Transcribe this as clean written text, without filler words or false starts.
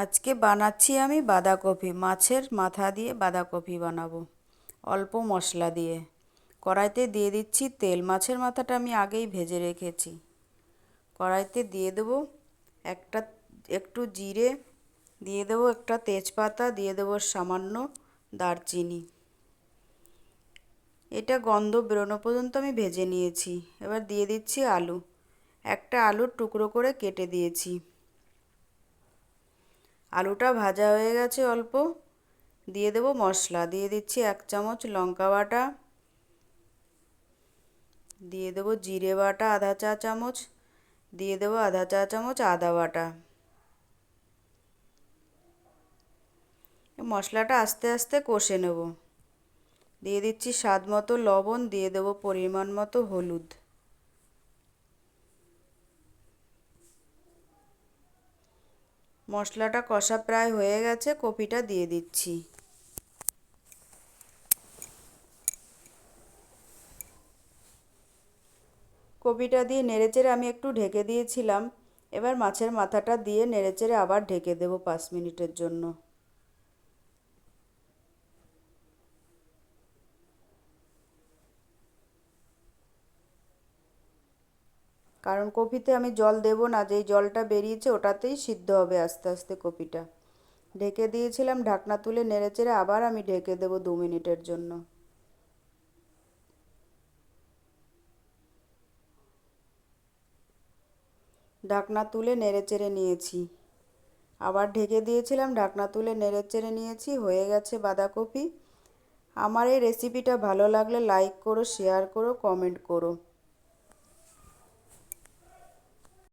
আজকে বানাচ্ছি আমি বাঁধাকপি, মাছের মাথা দিয়ে বাঁধাকপি বানাবো অল্প মশলা দিয়ে। কড়াইতে দিয়ে দিচ্ছি তেল। মাছের মাথাটা আমি আগেই ভেজে রেখেছি। কড়াইতে দিয়ে দেবো একটা একটু জিরে, দিয়ে দেবো একটা তেজপাতা, দিয়ে দেবো সামান্য দারচিনি। এটা গন্ধ বেরোনো পর্যন্ত আমি ভেজে নিয়েছি। এবার দিয়ে দিচ্ছি আলু। একটা আলুর টুকরো করে কেটে দিয়েছি। আলুটা ভাজা হয়ে গেছে অল্প, দিয়ে দেবো মশলা। দিয়ে দিচ্ছি 1 চামচ লঙ্কা বাটা, দিয়ে দেবো জিরে বাটা আধা চা চামচ, দিয়ে দেবো আধা চা চামচ আদা বাটা। মশলাটা আস্তে আস্তে কষে নেব। দিয়ে দিচ্ছি স্বাদ মতো লবণ, দিয়ে দেবো পরিমাণ মতো হলুদ। মশলাটা কষা প্রায় হয়ে গেছে, কপিটা দিয়ে দিচ্ছি। কপিটা দিয়ে নেড়েচেড়ে আমি একটু ঢেকে দিয়েছিলাম। এবার মাছের মাথাটা দিয়ে নেড়েচেড়ে আবার ঢেকে দেবো 5 মিনিটের জন্য। কারণ কপিতে আমি জল দেব না, যেই জলটা বেরিয়েছে ওটাতেই সিদ্ধ হবে আস্তে আস্তে কপিটা। ঢেকে দিয়েছিলাম, ঢাকনা তুলে নেড়েচেড়ে আবার আমি ঢেকে দেবো 2 মিনিটের জন্য। ঢাকনা তুলে নেড়েচেড়ে নিয়েছি। আবার ঢেকে দিয়েছিলাম, ঢাকনা তুলে নেড়েচেড়ে নিয়েছি। হয়ে গেছে বাঁধাকপি। আমার এই রেসিপিটা ভালো লাগলে লাইক করো, শেয়ার করো, কমেন্ট করো।